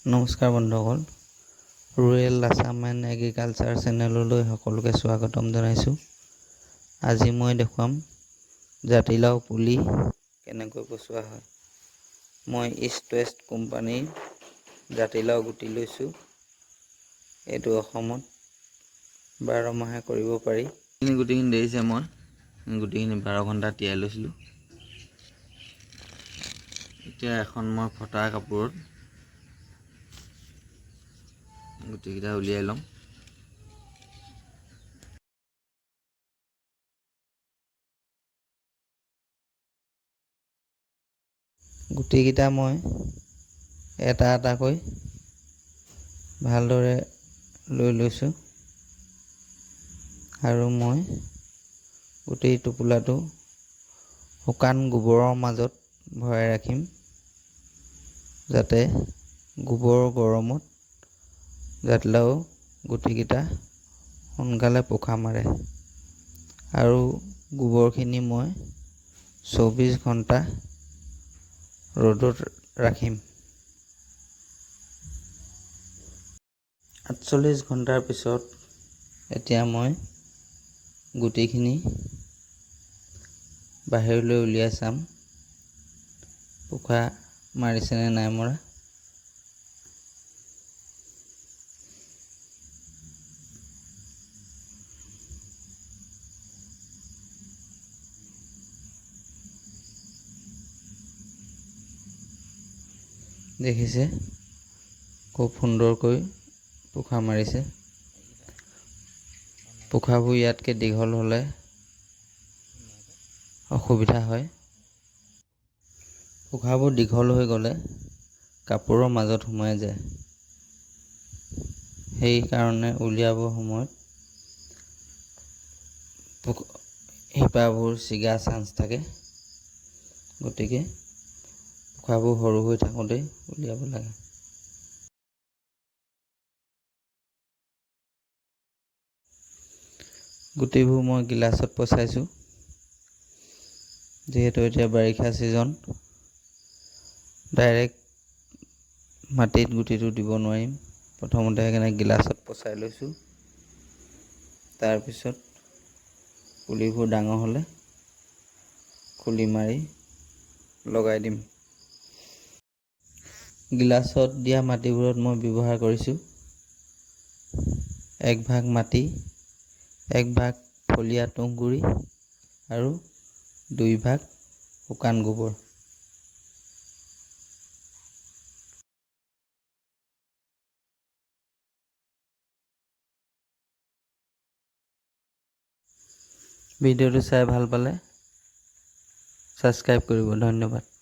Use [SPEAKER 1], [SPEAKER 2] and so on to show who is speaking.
[SPEAKER 1] নমস্কাৰ বন্ধুসকল, rural Assam and agriculture চেনেললৈ সকলোকে স্বাগতম জনাইছোঁ। আজি মই দেখুৱাম জাতিলাও পুলি কেনেকৈ পচোৱা হয়। মই ইষ্ট ৱেষ্ট কোম্পানীৰ জাতিলাও গুটি লৈছোঁ। এইটো অসমত 12 মাহে কৰিব পাৰি। গুটিখিনি দেখিছে, মই গুটিখিনি 12 ঘণ্টা তিয়াই লৈছিলোঁ। এতিয়া এখন মই ফটা কাপোৰত গুটিকেইটা উলিয়াই ল'ম। গুটিকেইটা মই এটা এটাকৈ ভালদৰে লৈ লৈছোঁ আৰু মই গোটেই টোপোলাটো শুকান গোবৰৰ মাজত ভৰাই ৰাখিম, যাতে গোবৰৰ গৰমত জাতিলাও গুটিকেইটা সোনকালে পোখা মাৰে। আৰু গোবৰখিনি মই 24 ঘণ্টা ৰ'দত ৰাখিম। 48 ঘণ্টাৰ পিছত এতিয়া মই গুটিখিনি বাহিৰলৈ উলিয়াই চাম, পোখা মাৰিছেনে নাই মৰা। দেখিছে, খুব সুন্দৰকৈ পোখা মাৰিছে। পোখাবোৰ ইয়াতকৈ দীঘল হ'লে অসুবিধা হয়। পোখাবোৰ দীঘল হৈ গ'লে কাপোৰৰ মাজত সোমাই যায়। সেইকাৰণে উলিয়াবৰ সময়ত শিপাবোৰ ছিগা চান্স থাকে। গতিকে পোখাবোৰ সৰু হৈ থাকোঁতেই উলিয়াব লাগে। গুটিবোৰ মই গিলাচত পচাইছোঁ, যিহেতু এতিয়া বাৰিষা ছিজন। ডাইৰেক্ট মাটিত গুটিটো দিব নোৱাৰিম। প্ৰথমতে সেইকাৰণে গিলাচত পচাই লৈছোঁ। তাৰপিছত পুলিবোৰ ডাঙৰ হ'লে খুলি মাৰি লগাই দিম। গিলাচত দিয়া মাটিবোৰত মই ব্যৱহাৰ কৰিছোঁ 1 ভাগ মাটি, 1 ভাগ ফলীয়া তুঁহগুৰি আৰু 2 ভাগ শুকান গোবৰ। ভিডিঅ'টো চাই ভাল পালে ছাবস্ক্ৰাইব কৰিব। ধন্যবাদ।